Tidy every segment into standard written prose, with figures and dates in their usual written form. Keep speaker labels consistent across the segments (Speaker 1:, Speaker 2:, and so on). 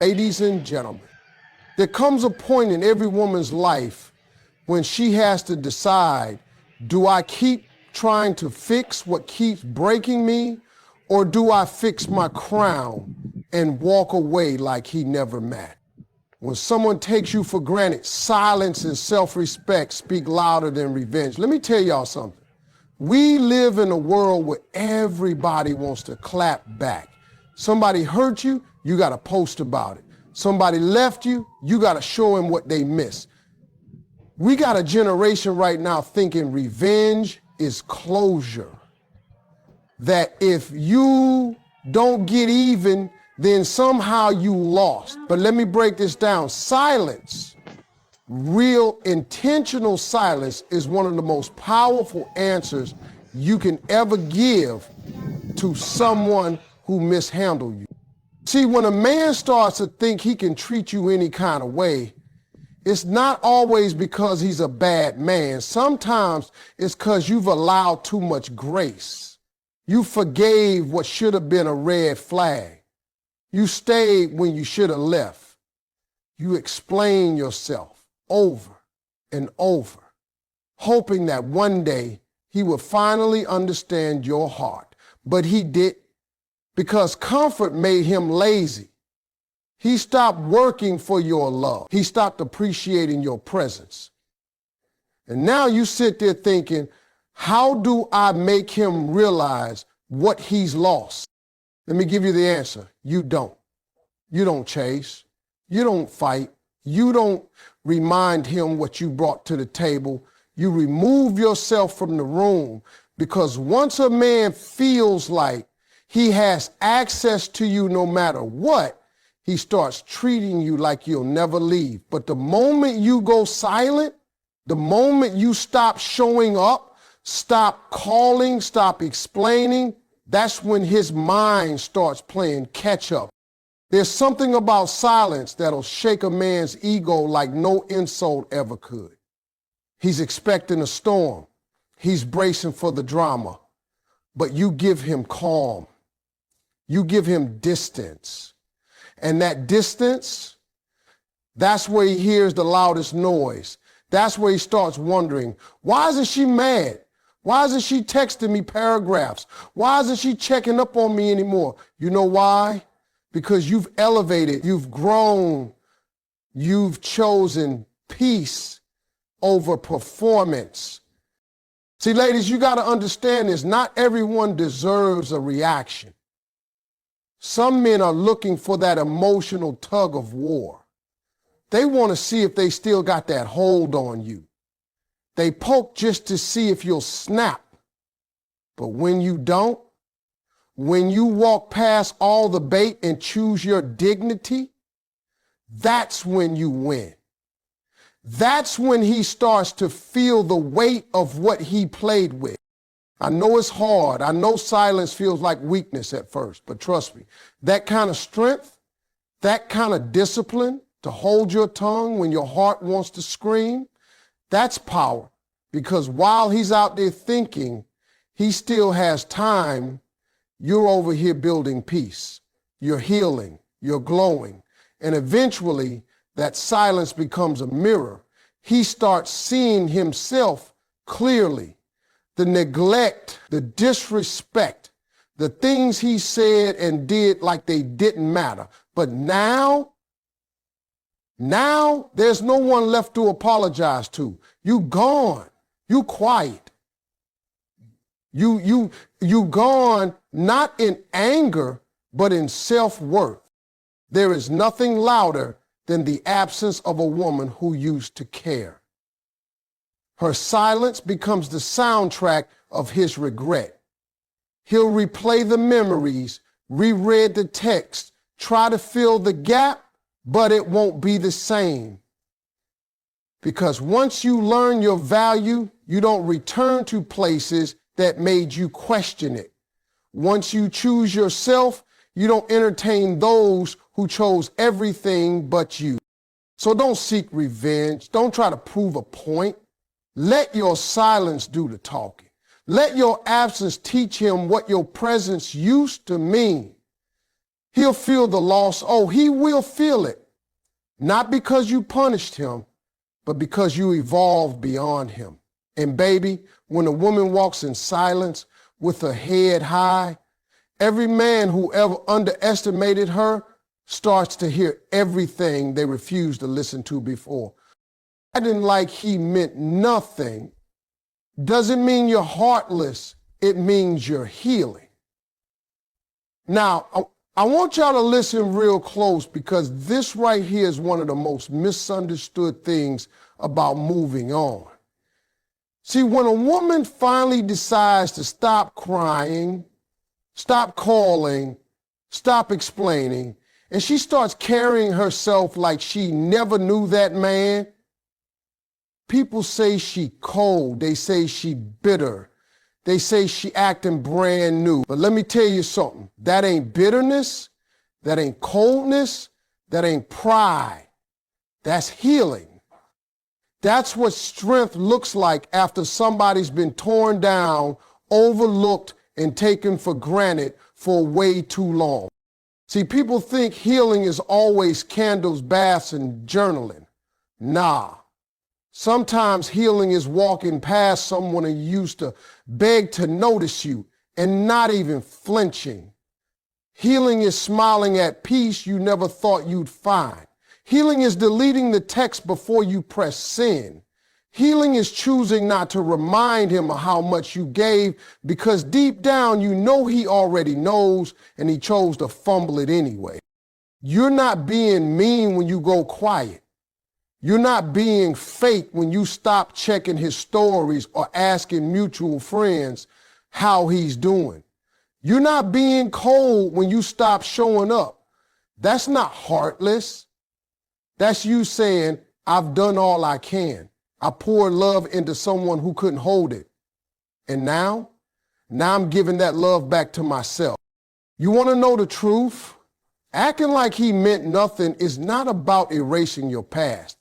Speaker 1: Ladies and gentlemen, there comes a point in every woman's life when she has to decide, do I keep trying to fix what keeps breaking me, or do I fix my crown and walk away like he never mattered? When someone takes you for granted, silence and self-respect speak louder than revenge. Let me tell y'all something. We live in a world where everybody wants to clap back. Somebody hurt you, you got to post about it. Somebody left you, you got to show them what they missed. We got a generation right now thinking revenge is closure. That if you don't get even, then somehow you lost. But let me break this down. Silence, real intentional silence, is one of the most powerful answers you can ever give to someone who mishandled you. See, when a man starts to think he can treat you any kind of way, it's not always because he's a bad man. Sometimes it's because you've allowed too much grace. You forgave what should have been a red flag. You stayed when you should have left. You explain yourself over and over, hoping that one day he will finally understand your heart. But he didn't, because comfort made him lazy. He stopped working for your love. He stopped appreciating your presence. And now you sit there thinking, how do I make him realize what he's lost? Let me give you the answer. You don't. You don't chase. You don't fight. You don't remind him what you brought to the table. You remove yourself from the room, because once a man feels like he has access to you no matter what, he starts treating you like you'll never leave. But the moment you go silent, the moment you stop showing up, stop calling, stop explaining, that's when his mind starts playing catch up. There's something about silence that'll shake a man's ego like no insult ever could. He's expecting a storm. He's bracing for the drama. But you give him calm. You give him distance. And that distance, that's where he hears the loudest noise. That's where he starts wondering, why isn't she mad? Why isn't she texting me paragraphs? Why isn't she checking up on me anymore? You know why? Because you've elevated, you've grown, you've chosen peace over performance. See, ladies, you got to understand this. Not everyone deserves a reaction. Some men are looking for that emotional tug of war. They want to see if they still got that hold on you. They poke just to see if you'll snap. But when you don't, when you walk past all the bait and choose your dignity, that's when you win. That's when he starts to feel the weight of what he played with. I know it's hard. I know silence feels like weakness at first, but trust me, that kind of strength, that kind of discipline to hold your tongue when your heart wants to scream, that's power. Because while he's out there thinking, he still has time. You're over here building peace. You're healing. You're glowing. And eventually, that silence becomes a mirror. He starts seeing himself clearly. The neglect, the disrespect, the things he said and did like they didn't matter. But now there's no one left to apologize to. You gone. You quiet. You gone not in anger, but in self-worth. There is nothing louder than the absence of a woman who used to care. Her silence becomes the soundtrack of his regret. He'll replay the memories, reread the text, try to fill the gap, but it won't be the same. Because once you learn your value, you don't return to places that made you question it. Once you choose yourself, you don't entertain those who chose everything but you. So don't seek revenge. Don't try to prove a point. Let your silence do the talking. Let your absence teach him what your presence used to mean. He'll feel the loss. Oh, he will feel it. Not because you punished him, but because you evolved beyond him. And baby, when a woman walks in silence with her head high, every man who ever underestimated her starts to hear everything they refused to listen to before. Acting like he meant nothing doesn't mean you're heartless. It means you're healing. Now, I want y'all to listen real close, because this right here is one of the most misunderstood things about moving on. See, when a woman finally decides to stop crying, stop calling, stop explaining, and she starts carrying herself like she never knew that man, people say she cold, they say she bitter, they say she acting brand new. But let me tell you something, that ain't bitterness, that ain't coldness, that ain't pride, that's healing. That's what strength looks like after somebody's been torn down, overlooked, and taken for granted for way too long. See, people think healing is always candles, baths, and journaling. Nah. Sometimes healing is walking past someone who used to beg to notice you and not even flinching. Healing is smiling at peace you never thought you'd find. Healing is deleting the text before you press send. Healing is choosing not to remind him of how much you gave, because deep down you know he already knows and he chose to fumble it anyway. You're not being mean when you go quiet. You're not being fake when you stop checking his stories or asking mutual friends how he's doing. You're not being cold when you stop showing up. That's not heartless. That's you saying, I've done all I can. I poured love into someone who couldn't hold it. And now I'm giving that love back to myself. You want to know the truth? Acting like he meant nothing is not about erasing your past.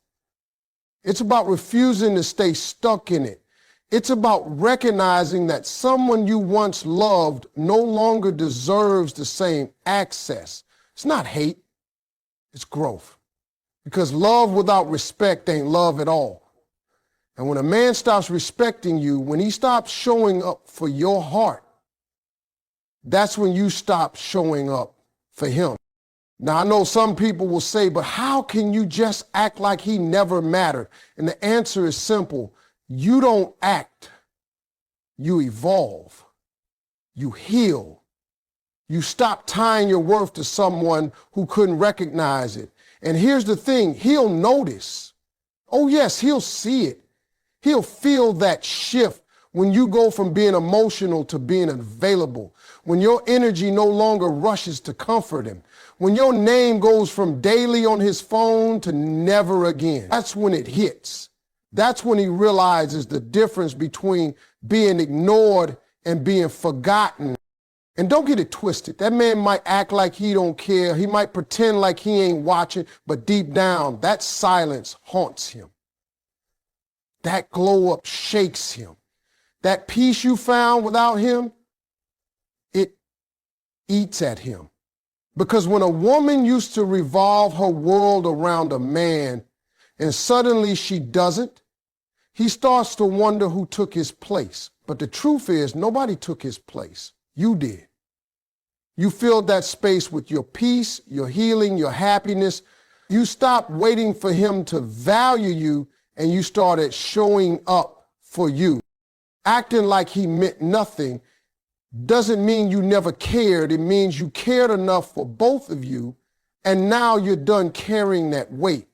Speaker 1: It's about refusing to stay stuck in it. It's about recognizing that someone you once loved no longer deserves the same access. It's not hate, it's growth. Because love without respect ain't love at all. And when a man stops respecting you, when he stops showing up for your heart, that's when you stop showing up for him. Now, I know some people will say, but how can you just act like he never mattered? And the answer is simple. You don't act. You evolve. You heal. You stop tying your worth to someone who couldn't recognize it. And here's the thing, he'll notice. Oh yes, he'll see it. He'll feel that shift when you go from being emotional to being available, when your energy no longer rushes to comfort him, when your name goes from daily on his phone to never again. That's when it hits. That's when he realizes the difference between being ignored and being forgotten. And don't get it twisted. That man might act like he don't care. He might pretend like he ain't watching, but deep down, that silence haunts him. That glow up shakes him. That peace you found without him, it eats at him. Because when a woman used to revolve her world around a man and suddenly she doesn't, he starts to wonder who took his place. But the truth is, nobody took his place. You did. You filled that space with your peace, your healing, your happiness. You stopped waiting for him to value you, and you started showing up for you. Acting like he meant nothing doesn't mean you never cared. It means you cared enough for both of you, and now you're done carrying that weight.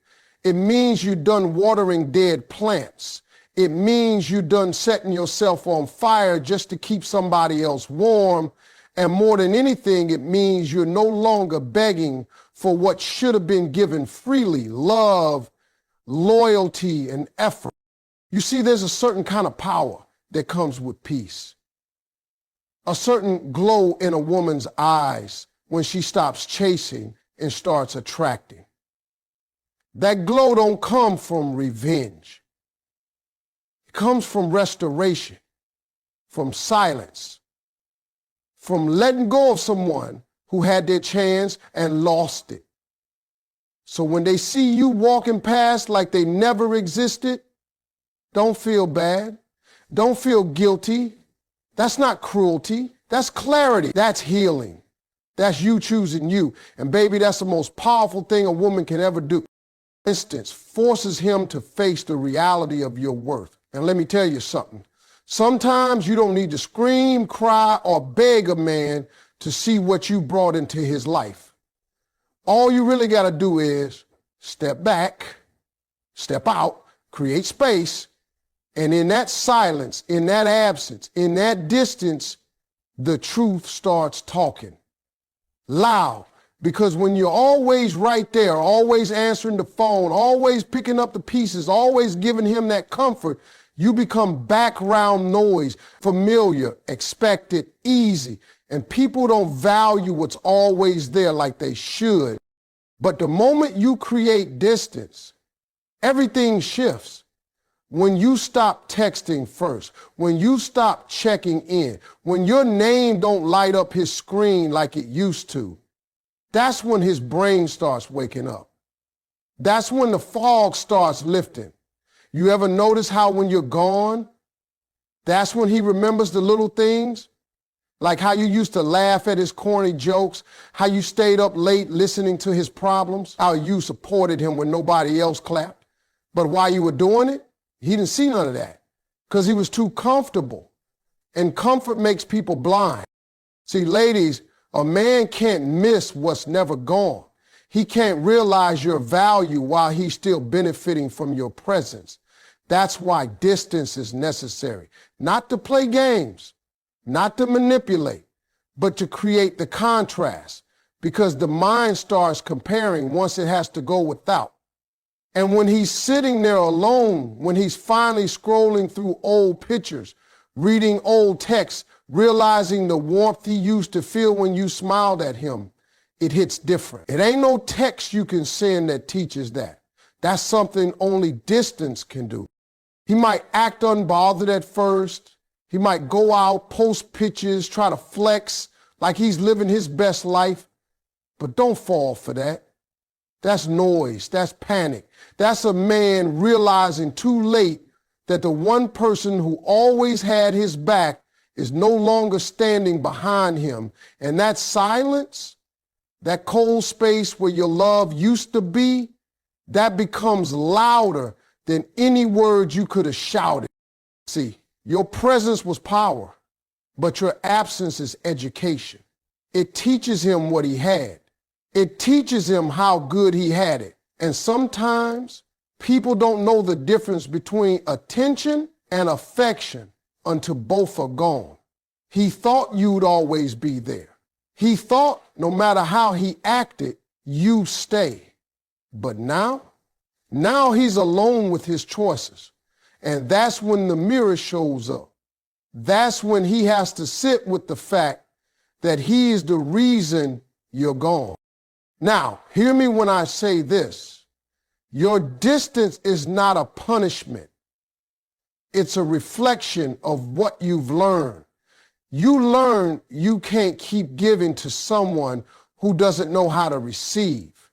Speaker 1: It means you're done watering dead plants. It means you're done setting yourself on fire just to keep somebody else warm. And more than anything, it means you're no longer begging for what should have been given freely: love, loyalty, and effort. You see, there's a certain kind of power that comes with peace. A certain glow in a woman's eyes when she stops chasing and starts attracting. That glow don't come from revenge. It comes from restoration, from silence, from letting go of someone who had their chance and lost it. So when they see you walking past like they never existed, don't feel bad. Don't feel guilty. That's not cruelty. That's clarity. That's healing. That's you choosing you. And baby, that's the most powerful thing a woman can ever do. For instance, forces him to face the reality of your worth. And let me tell you something. Sometimes you don't need to scream, cry, or beg a man to see what you brought into his life. All you really got to do is step back, step out, create space, and in that silence, in that absence, in that distance, the truth starts talking. Loud. Because when you're always right there, always answering the phone, always picking up the pieces, always giving him that comfort, you become background noise, familiar, expected, easy. And people don't value what's always there like they should. But the moment you create distance, everything shifts. When you stop texting first, when you stop checking in, when your name don't light up his screen like it used to, that's when his brain starts waking up. That's when the fog starts lifting. You ever notice how when you're gone, that's when he remembers the little things? Like how you used to laugh at his corny jokes, how you stayed up late listening to his problems, how you supported him when nobody else clapped. But while you were doing it, he didn't see none of that because he was too comfortable. And comfort makes people blind. See, ladies, a man can't miss what's never gone. He can't realize your value while he's still benefiting from your presence. That's why distance is necessary. Not to play games, not to manipulate, but to create the contrast, because the mind starts comparing once it has to go without. And when he's sitting there alone, when he's finally scrolling through old pictures, reading old texts, realizing the warmth he used to feel when you smiled at him, it hits different. It ain't no text you can send that teaches that. That's something only distance can do. He might act unbothered at first. He might go out, post pictures, try to flex like he's living his best life. But don't fall for that. That's noise. That's panic. That's a man realizing too late that the one person who always had his back is no longer standing behind him. And that silence, that cold space where your love used to be, that becomes louder than any words you could have shouted. See, your presence was power, but your absence is education. It teaches him what he had. It teaches him how good he had it. And sometimes people don't know the difference between attention and affection until both are gone. He thought you'd always be there. He thought no matter how he acted, you stay. But now he's alone with his choices. And that's when the mirror shows up. That's when he has to sit with the fact that he is the reason you're gone. Now, hear me when I say this. Your distance is not a punishment. It's a reflection of what you've learned. You learn you can't keep giving to someone who doesn't know how to receive.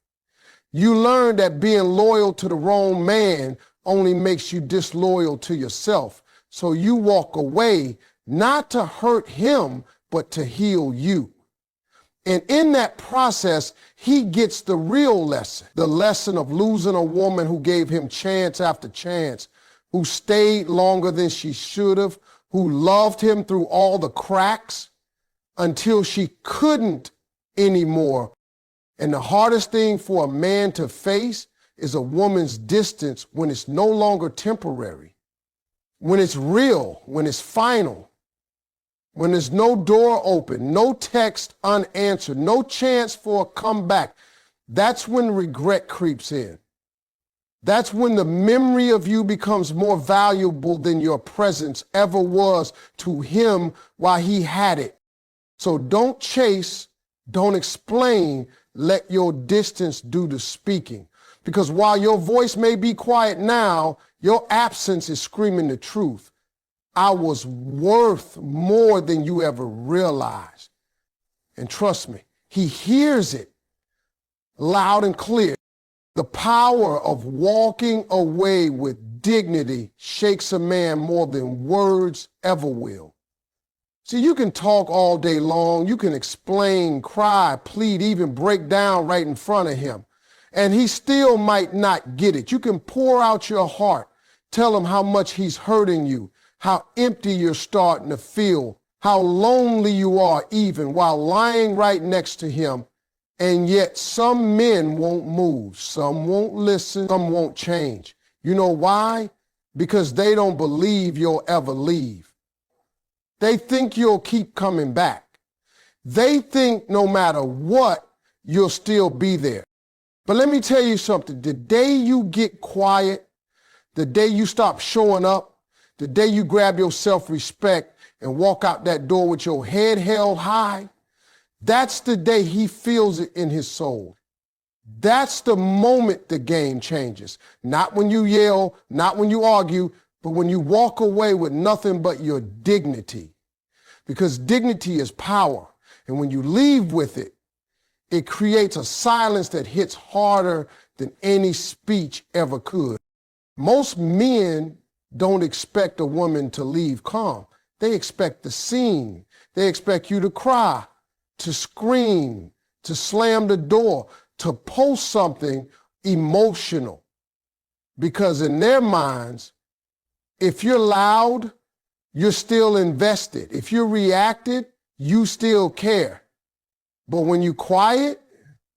Speaker 1: You learn that being loyal to the wrong man only makes you disloyal to yourself. So you walk away, not to hurt him, but to heal you. And in that process, he gets the real lesson, the lesson of losing a woman who gave him chance after chance, who stayed longer than she should have, who loved him through all the cracks until she couldn't anymore. And the hardest thing for a man to face is a woman's distance when it's no longer temporary, when it's real, when it's final, when there's no door open, no text unanswered, no chance for a comeback. That's when regret creeps in. That's when the memory of you becomes more valuable than your presence ever was to him while he had it. So don't chase, don't explain, let your distance do the speaking. Because while your voice may be quiet now, your absence is screaming the truth. I was worth more than you ever realized. And trust me, He hears it loud and clear. The power of walking away with dignity shakes a man more than words ever will. See, you can talk all day long. You can explain, cry, plead, even break down right in front of him. And he still might not get it. You can pour out your heart, tell him how much he's hurting you, how empty you're starting to feel, how lonely you are even while lying right next to him. And yet some men won't move, some won't listen, some won't change. You know why? Because they don't believe you'll ever leave. They think you'll keep coming back. They think no matter what, you'll still be there. But let me tell you something. The day you get quiet, the day you stop showing up, the day you grab your self-respect and walk out that door with your head held high, that's the day he feels it in his soul. That's the moment the game changes. Not when you yell, not when you argue, but when you walk away with nothing but your dignity. Because dignity is power. And when you leave with it, it creates a silence that hits harder than any speech ever could. Most men don't expect a woman to leave calm. They expect the scene. They expect you to cry, to scream, to slam the door, to post something emotional. Because in their minds, if you're loud, you're still invested. If you're reacted, you still care. But when you quiet,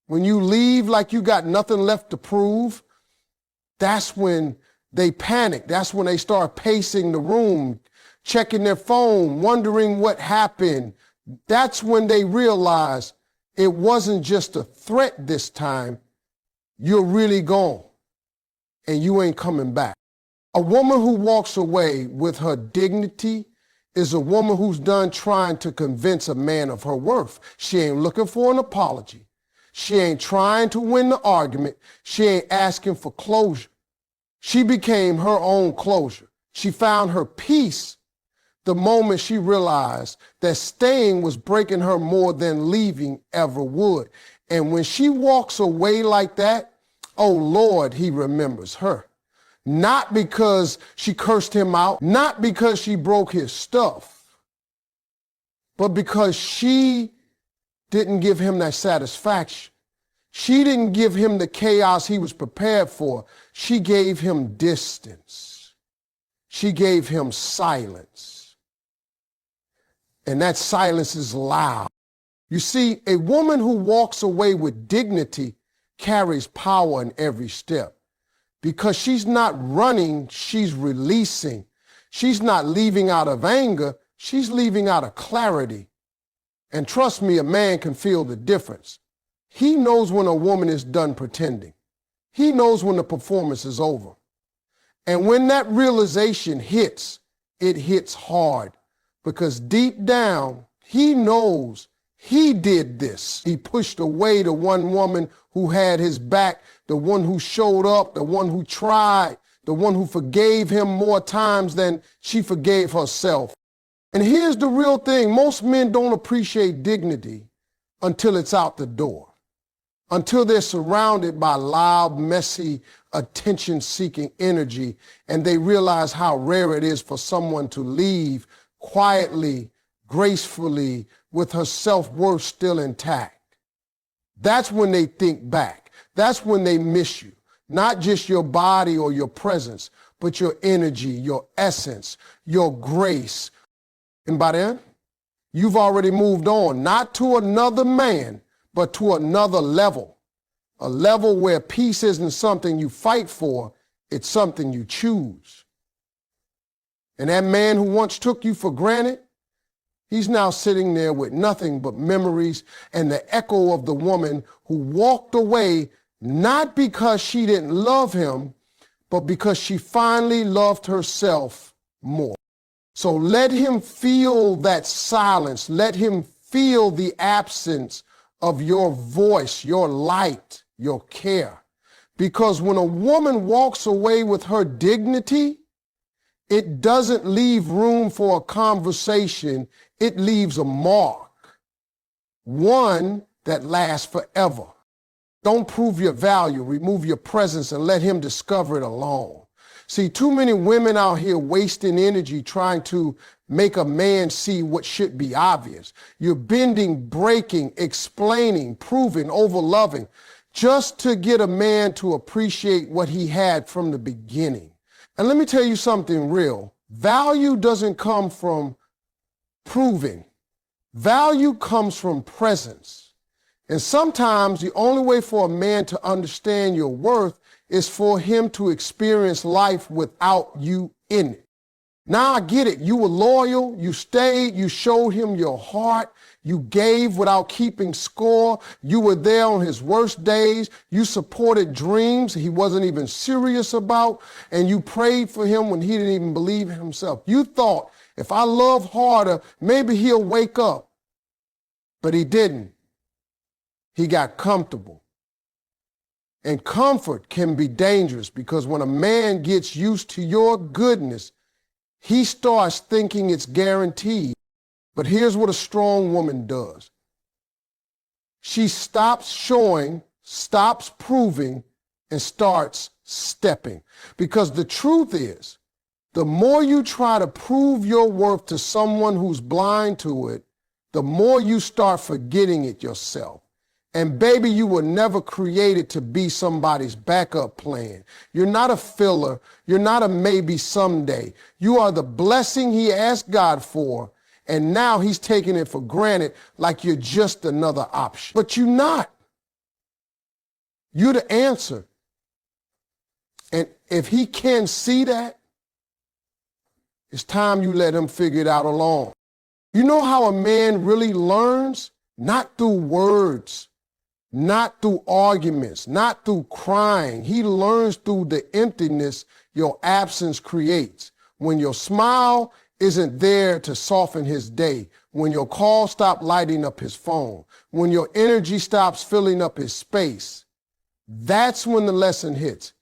Speaker 1: when you leave like you got nothing left to prove, that's when they panic. That's when they start pacing the room, checking their phone, wondering what happened. That's when they realize it wasn't just a threat this time. You're really gone and you ain't coming back. A woman who walks away with her dignity is a woman who's done trying to convince a man of her worth. She ain't looking for an apology. She ain't trying to win the argument. She ain't asking for closure. She became her own closure. She found her peace the moment she realized that staying was breaking her more than leaving ever would. And when she walks away like that, oh Lord, he remembers her. Not because she cursed him out, not because she broke his stuff, but because she didn't give him that satisfaction. She didn't give him the chaos he was prepared for. She gave him distance. She gave him silence. And that silence is loud. You see, a woman who walks away with dignity carries power in every step. Because she's not running, she's releasing. She's not leaving out of anger, she's leaving out of clarity. And trust me, a man can feel the difference. He knows when a woman is done pretending. He knows when the performance is over. And when that realization hits, it hits hard. Because deep down, he knows he did this. He pushed away the one woman who had his back, the one who showed up, the one who tried, the one who forgave him more times than she forgave herself. And here's the real thing. Most men don't appreciate dignity until it's out the door, until they're surrounded by loud, messy, attention-seeking energy, and they realize how rare it is for someone to leave quietly, gracefully, with her self-worth still intact. That's when they think back. That's when they miss you. Not just your body or your presence, but your energy, your essence, your grace. And by then, you've already moved on, not to another man, but to another level. A level where peace isn't something you fight for, it's something you choose. And that man who once took you for granted, he's now sitting there with nothing but memories and the echo of the woman who walked away not because she didn't love him, but because she finally loved herself more. So let him feel that silence. Let him feel the absence of your voice, your light, your care. Because when a woman walks away with her dignity, it doesn't leave room for a conversation. It leaves a mark. One that lasts forever. Don't prove your value, remove your presence and let him discover it alone. See, too many women out here wasting energy trying to make a man see what should be obvious. You're bending, breaking, explaining, proving, overloving, just to get a man to appreciate what he had from the beginning. And let me tell you something real. Value doesn't come from proving. Value comes from presence. And sometimes the only way for a man to understand your worth is for him to experience life without you in it. Now I get it. You were loyal, you stayed, you showed him your heart, you gave without keeping score, you were there on his worst days, you supported dreams he wasn't even serious about, and you prayed for him when he didn't even believe in himself. You thought, if I love harder, maybe he'll wake up. But he didn't. He got comfortable. And comfort can be dangerous because when a man gets used to your goodness, he starts thinking it's guaranteed. But here's what a strong woman does. She stops showing, stops proving, and starts stepping. Because the truth is, the more you try to prove your worth to someone who's blind to it, the more you start forgetting it yourself. And baby, you were never created to be somebody's backup plan. You're not a filler. You're not a maybe someday. You are the blessing he asked God for, and now he's taking it for granted like you're just another option. But you're not. You're the answer. And if he can't see that, it's time you let him figure it out alone. You know how a man really learns? Not through words. Not through arguments, not through crying. He learns through the emptiness your absence creates. When your smile isn't there to soften his day, when your call stops lighting up his phone, when your energy stops filling up his space, that's when the lesson hits.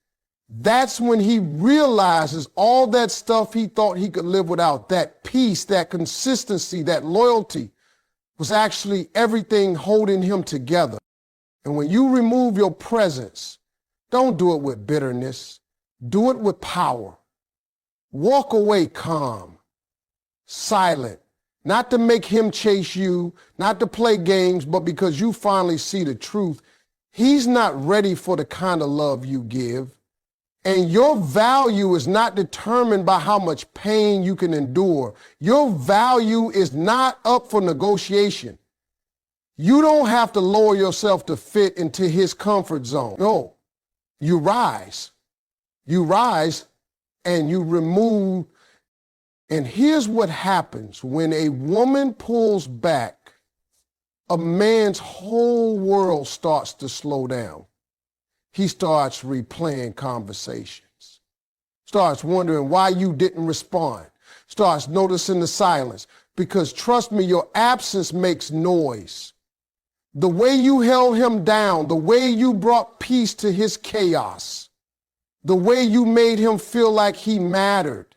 Speaker 1: That's when he realizes all that stuff he thought he could live without, that peace, that consistency, that loyalty, was actually everything holding him together. And when you remove your presence, don't do it with bitterness. Do it with power. Walk away calm, silent, not to make him chase you, not to play games, but because you finally see the truth. He's not ready for the kind of love you give. And your value is not determined by how much pain you can endure. Your value is not up for negotiation. You don't have to lower yourself to fit into his comfort zone. No, you rise. You rise and you remove. And here's what happens when a woman pulls back, a man's whole world starts to slow down. He starts replaying conversations, starts wondering why you didn't respond, starts noticing the silence. Because trust me, your absence makes noise. The way you held him down, the way you brought peace to his chaos, the way you made him feel like he mattered,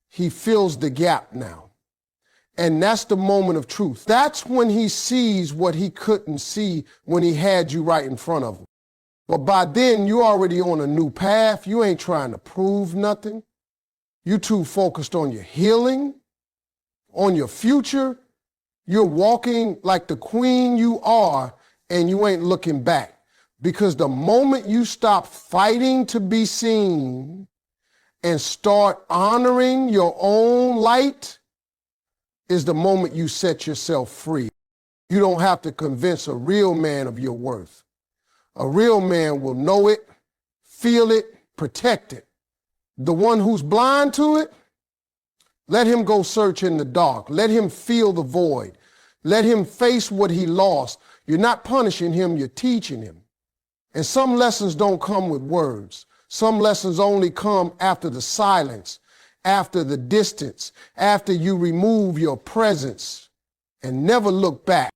Speaker 1: he fills the gap now. And that's the moment of truth. That's when he sees what he couldn't see when he had you right in front of him. But by then, you're already on a new path. You ain't trying to prove nothing. You're too focused on your healing, on your future. You're walking like the queen you are, and you ain't looking back. Because the moment you stop fighting to be seen and start honoring your own light is the moment you set yourself free. You don't have to convince a real man of your worth. A real man will know it, feel it, protect it. The one who's blind to it, let him go search in the dark. Let him feel the void. Let him face what he lost. You're not punishing him, you're teaching him. And some lessons don't come with words. Some lessons only come after the silence, after the distance, after you remove your presence and never look back.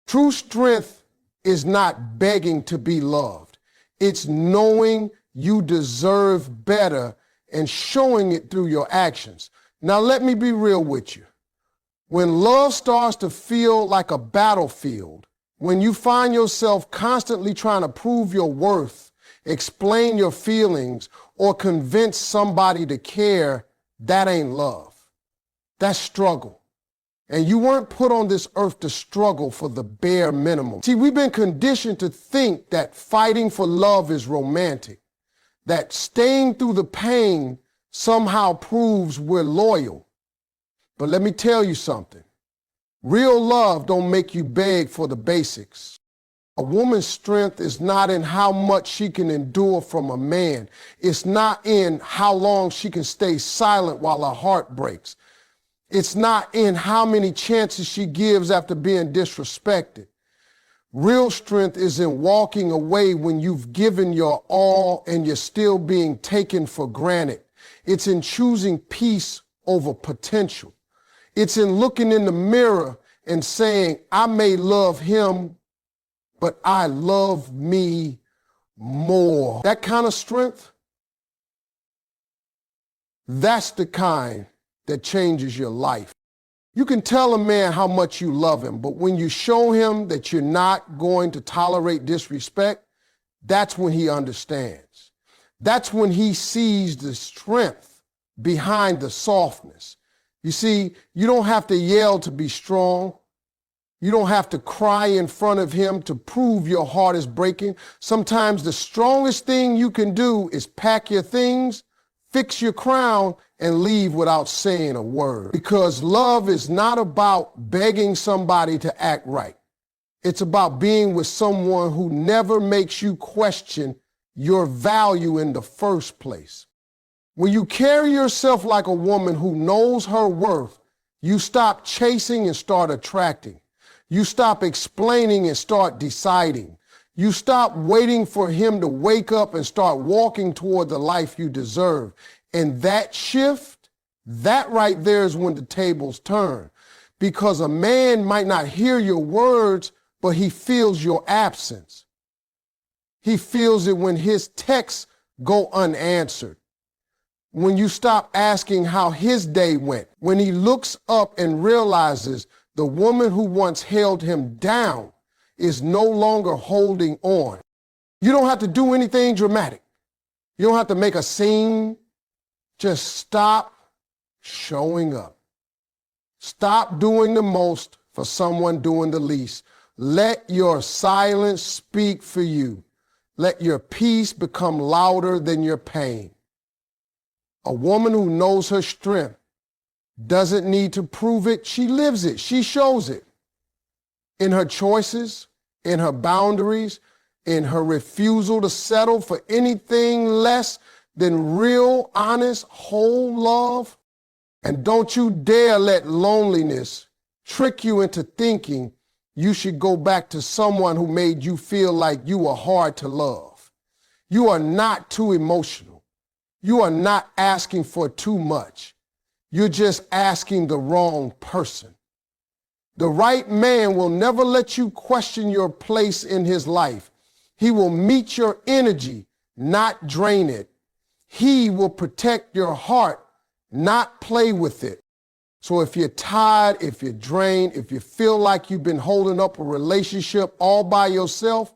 Speaker 1: True strength is not begging to be loved. It's knowing you deserve better and showing it through your actions. Now, let me be real with you. When love starts to feel like a battlefield, When you find yourself constantly trying to prove your worth, explain your feelings, or convince somebody to care, that ain't love. That's struggle. And you weren't put on this earth to struggle for the bare minimum. See, we've been conditioned to think that fighting for love is romantic, that staying through the pain somehow proves we're loyal. But let me tell you something. Real love don't make you beg for the basics. A woman's strength is not in how much she can endure from a man. It's not in how long she can stay silent while her heart breaks. It's not in how many chances she gives after being disrespected. Real strength is in walking away when you've given your all and you're still being taken for granted. It's in choosing peace over potential. It's in looking in the mirror and saying, I may love him, but I love me more. That kind of strength, that's the kind that changes your life. You can tell a man how much you love him, but when you show him that you're not going to tolerate disrespect, that's when he understands. That's when he sees the strength behind the softness. You see, you don't have to yell to be strong. You don't have to cry in front of him to prove your heart is breaking. Sometimes the strongest thing you can do is pack your things, fix your crown, and leave without saying a word. Because love is not about begging somebody to act right. It's about being with someone who never makes you question your value in the first place. When you carry yourself like a woman who knows her worth, you stop chasing and start attracting. You stop explaining and start deciding. You stop waiting for him to wake up and start walking toward the life you deserve. And that shift, that right there is when the tables turn. Because a man might not hear your words, but he feels your absence. He feels it when his texts go unanswered. When you stop asking how his day went, when he looks up and realizes the woman who once held him down is no longer holding on. You don't have to do anything dramatic. You don't have to make a scene. Just stop showing up. Stop doing the most for someone doing the least. Let your silence speak for you. Let your peace become louder than your pain. A woman who knows her strength doesn't need to prove it. She lives it. She shows it. In her choices, in her boundaries, in her refusal to settle for anything less than real, honest, whole love. And don't you dare let loneliness trick you into thinking you should go back to someone who made you feel like you were hard to love. You are not too emotional. You are not asking for too much. You're just asking the wrong person. The right man will never let you question your place in his life. He will meet your energy, not drain it. He will protect your heart, not play with it. So if you're tired, if you're drained, if you feel like you've been holding up a relationship all by yourself,